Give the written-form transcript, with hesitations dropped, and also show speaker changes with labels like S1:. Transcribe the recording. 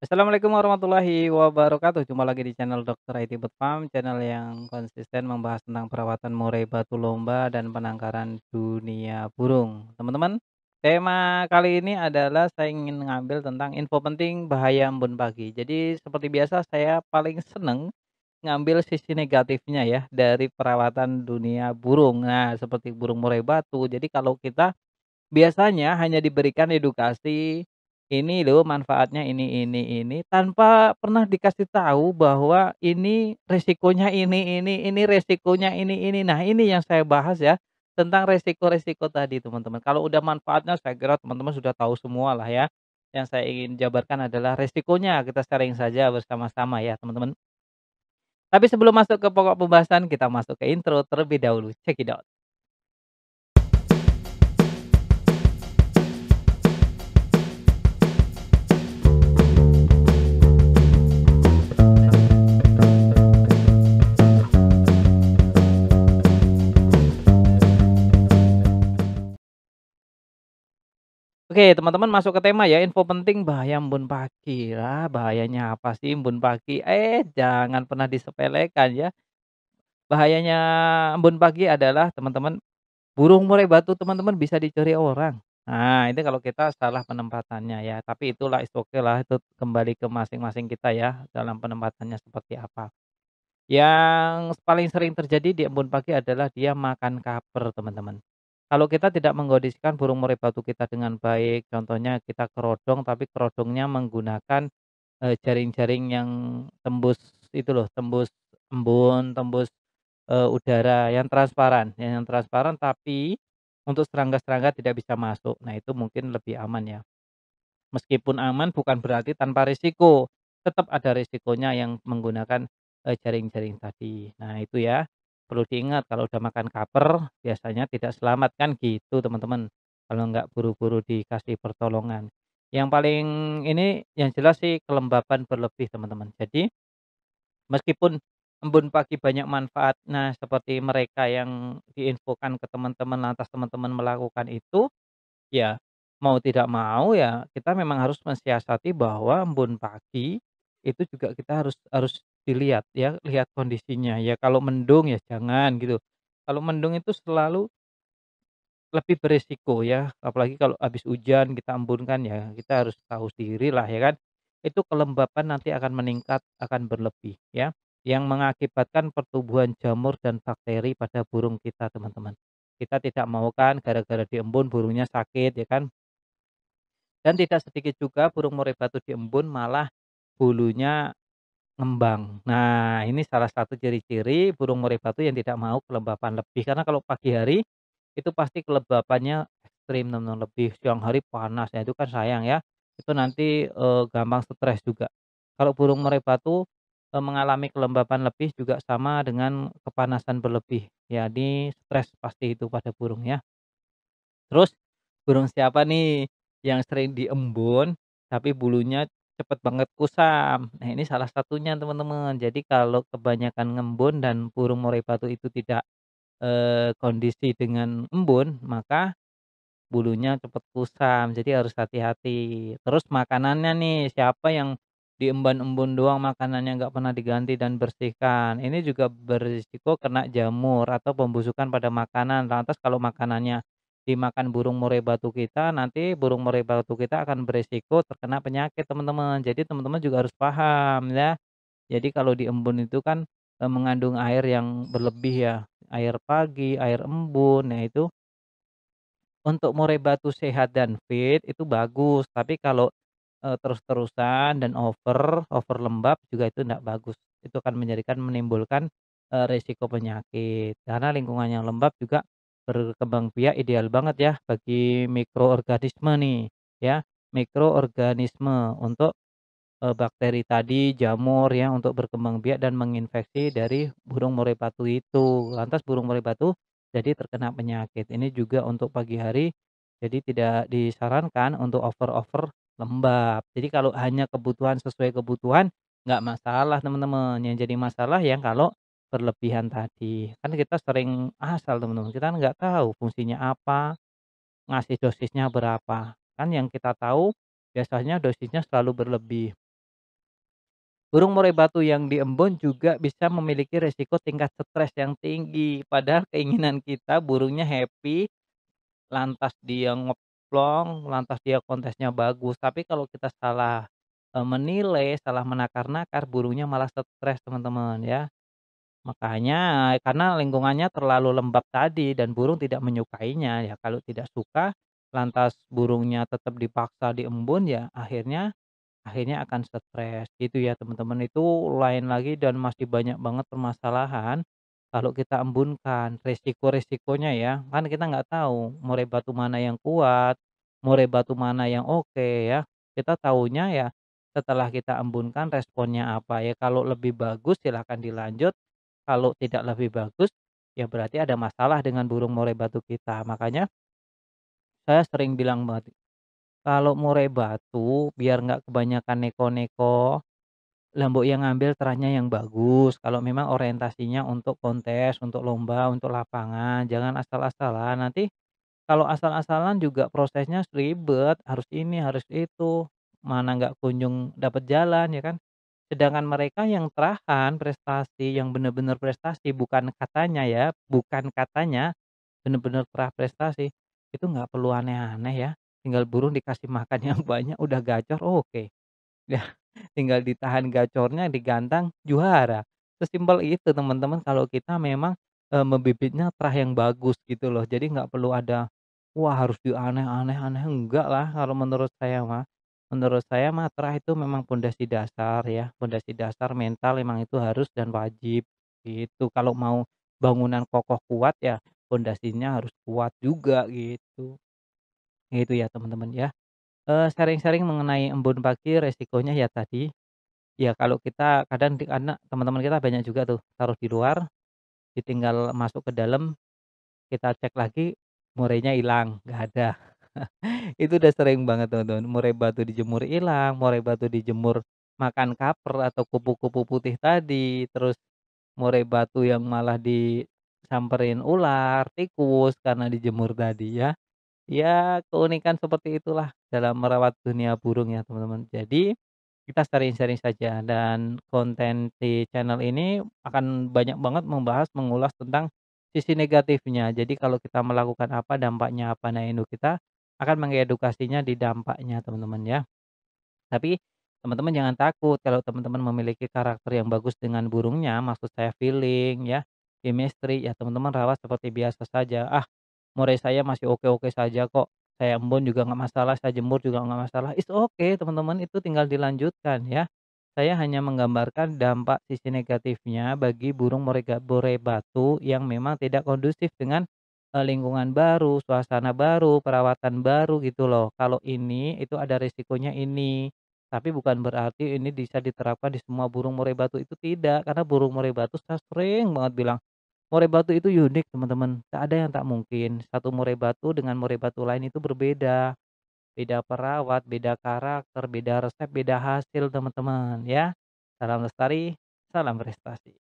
S1: Assalamualaikum warahmatullahi wabarakatuh. Jumpa lagi di channel Dokter IT Farm, channel yang konsisten membahas tentang perawatan murai batu lomba dan penangkaran dunia burung. Teman-teman, tema kali ini adalah saya ingin mengambil tentang info penting bahaya embun pagi. Jadi seperti biasa saya paling seneng ngambil sisi negatifnya ya dari perawatan dunia burung. Nah, seperti burung murai batu. Jadi kalau kita biasanya hanya diberikan edukasi, ini loh manfaatnya ini, tanpa pernah dikasih tahu bahwa ini resikonya ini resikonya ini. Nah, ini yang saya bahas ya, tentang resiko-resiko tadi teman-teman. Kalau udah manfaatnya saya kira teman-teman sudah tahu semua lah ya. Yang saya ingin jabarkan adalah resikonya, kita sharing saja bersama-sama ya teman-teman. Tapi sebelum masuk ke pokok pembahasan, kita masuk ke intro terlebih dahulu, check it out. Oke, teman-teman masuk ke tema ya, info penting bahaya embun pagi. Lah, bahayanya apa sih embun pagi? Jangan pernah disepelekan ya. Bahayanya embun pagi adalah teman-teman, burung murai batu teman-teman bisa dicuri orang. Nah, itu kalau kita salah penempatannya ya, tapi itulah it's okay lah, itu kembali ke masing-masing kita ya, dalam penempatannya seperti apa. Yang paling sering terjadi di embun pagi adalah dia makan kaper, teman-teman. Kalau kita tidak mengkondisikan burung murai batu kita dengan baik, contohnya kita kerodong, tapi kerodongnya menggunakan, jaring-jaring yang tembus itu loh, tembus embun, tembus, udara yang transparan tapi untuk serangga-serangga tidak bisa masuk. Nah, itu mungkin lebih aman ya. Meskipun aman bukan berarti tanpa risiko, tetap ada risikonya yang menggunakan, jaring-jaring tadi. Nah itu ya, perlu diingat kalau udah makan kaper biasanya tidak selamat kan gitu teman-teman, kalau nggak buru-buru dikasih pertolongan. Yang paling ini yang jelas sih kelembapan berlebih teman-teman. Jadi meskipun embun pagi banyak manfaatnya seperti mereka yang diinfokan ke teman-teman lantas teman-teman melakukan itu, ya, mau tidak mau ya kita memang harus mensiasati bahwa embun pagi itu juga kita harus harus dilihat ya, lihat kondisinya ya, kalau mendung ya jangan gitu. Kalau mendung itu selalu lebih beresiko ya, apalagi kalau habis hujan kita embunkan ya, kita harus tahu diri lah ya kan. Itu kelembapan nanti akan meningkat, akan berlebih ya, yang mengakibatkan pertumbuhan jamur dan bakteri pada burung kita teman-teman. Kita tidak mau kan gara-gara diembun burungnya sakit ya kan. Dan tidak sedikit juga burung murai batu di embun malah bulunya ngembang. Nah, ini salah satu ciri-ciri burung murai batu yang tidak mau kelembapan lebih, karena kalau pagi hari itu pasti kelembapannya ekstrim teman-teman, lebih siang hari panas, ya itu kan sayang ya. Itu nanti, gampang stres juga. Kalau burung murai batu, mengalami kelembapan lebih juga sama dengan kepanasan berlebih, jadi stres pasti itu pada burung ya. Terus, burung siapa nih yang sering diembun, tapi bulunya cepet banget kusam? Nah, ini salah satunya teman-teman. Jadi kalau kebanyakan ngembun dan burung murai batu itu tidak, kondisi dengan embun, maka bulunya cepet kusam, jadi harus hati-hati. Terus makanannya nih, siapa yang diemban-embun doang makanannya nggak pernah diganti dan bersihkan, ini juga berisiko kena jamur atau pembusukan pada makanan. Lantas kalau makanannya dimakan burung murai batu kita, nanti burung murai batu kita akan beresiko terkena penyakit teman-teman. Jadi teman-teman juga harus paham ya. Jadi kalau diembun itu kan, mengandung air yang berlebih ya, air pagi, air embun, nah itu untuk murai batu sehat dan fit itu bagus, tapi kalau, terus-terusan dan over lembab juga itu enggak bagus. Itu akan menimbulkan, resiko penyakit. Karena lingkungan yang lembab juga berkembang biak ideal banget ya bagi mikroorganisme nih, ya. Mikroorganisme untuk, bakteri tadi, jamur ya, untuk berkembang biak dan menginfeksi dari burung murai batu itu. Lantas burung murai batu jadi terkena penyakit. Ini juga untuk pagi hari, jadi tidak disarankan untuk over-over lembab. Jadi kalau hanya kebutuhan sesuai kebutuhan, nggak masalah teman-teman. Yang jadi masalah yang kalau berlebihan tadi. Kan kita sering asal teman-teman, kita nggak tahu fungsinya apa, ngasih dosisnya berapa. Kan yang kita tahu biasanya dosisnya selalu berlebih. Burung murai batu yang di embun juga bisa memiliki resiko tingkat stres yang tinggi, padahal keinginan kita burungnya happy, lantas dia ngeplong, lantas dia kontesnya bagus. Tapi kalau kita salah, menilai, salah menakar-nakar, burungnya malah stres, teman-teman, ya. Makanya karena lingkungannya terlalu lembab tadi dan burung tidak menyukainya, ya kalau tidak suka, lantas burungnya tetap dipaksa di embun, ya akhirnya akan stres gitu ya teman-teman. Itu lain lagi dan masih banyak banget permasalahan kalau kita embunkan, resiko-resikonya ya. Kan kita nggak tahu murai batu mana yang kuat, murai batu mana yang oke ya. Kita tahunya ya setelah kita embunkan responnya apa ya. Kalau lebih bagus silahkan dilanjut, kalau tidak lebih bagus ya berarti ada masalah dengan burung murai batu kita. Makanya saya sering bilang banget, kalau murai batu biar nggak kebanyakan neko-neko, lah mbok yang ngambil terahnya yang bagus, kalau memang orientasinya untuk kontes, untuk lomba, untuk lapangan, jangan asal-asalan. Nanti kalau asal-asalan juga prosesnya ribet, harus ini, harus itu, mana nggak kunjung dapat jalan, ya kan. Sedangkan mereka yang terahan prestasi, yang bener-bener prestasi, bukan katanya ya, bukan katanya, bener-bener terah prestasi, itu nggak perlu aneh-aneh ya, tinggal burung dikasih makan yang banyak udah gacor, oke. Ya, tinggal ditahan gacornya, digantang, juara. Sesimpel itu teman-teman kalau kita memang, membibitnya terah yang bagus gitu loh. Jadi nggak perlu ada, wah harus aneh-aneh, enggak lah kalau menurut saya mah. Menurut saya mah terah itu memang pondasi dasar ya, pondasi dasar mental memang itu harus dan wajib, gitu. Kalau mau bangunan kokoh kuat ya pondasinya harus kuat juga gitu. Gitu ya teman-teman ya. Sharing-sharing mengenai embun pagi resikonya ya tadi, ya kalau kita kadang karena teman-teman kita banyak juga tuh taruh di luar, ditinggal masuk ke dalam, kita cek lagi, murainya hilang, nggak ada. Itu udah sering banget teman-teman, murai batu dijemur hilang, murai batu dijemur makan kaper atau kupu-kupu putih tadi, terus murai batu yang malah disamperin ular, tikus karena dijemur tadi ya. Ya keunikan seperti itulah dalam merawat dunia burung ya teman-teman. Jadi kita sharing-sharing saja dan konten di channel ini akan banyak banget membahas, mengulas tentang sisi negatifnya. Jadi kalau kita melakukan apa, dampaknya apa. Nah, induk kita akan mengedukasinya di dampaknya, teman-teman ya. Tapi teman-teman jangan takut kalau teman-teman memiliki karakter yang bagus dengan burungnya, maksud saya feeling ya, chemistry, ya teman-teman rawat seperti biasa saja. Ah, murai saya masih oke-oke saja kok. Saya embun juga nggak masalah, saya jemur juga nggak masalah. It's okay teman-teman, itu tinggal dilanjutkan ya. Saya hanya menggambarkan dampak sisi negatifnya bagi burung murai batu yang memang tidak kondusif dengan lingkungan baru, suasana baru, perawatan baru gitu loh. Kalau ini itu ada risikonya ini. Tapi bukan berarti ini bisa diterapkan di semua burung murai batu, itu tidak. Karena burung murai batu saya sering banget bilang, murai batu itu unik teman-teman, tak ada yang tak mungkin. Satu murai batu dengan murai batu lain itu berbeda. Beda perawat, beda karakter, beda resep, beda hasil teman-teman ya. Salam lestari, salam prestasi.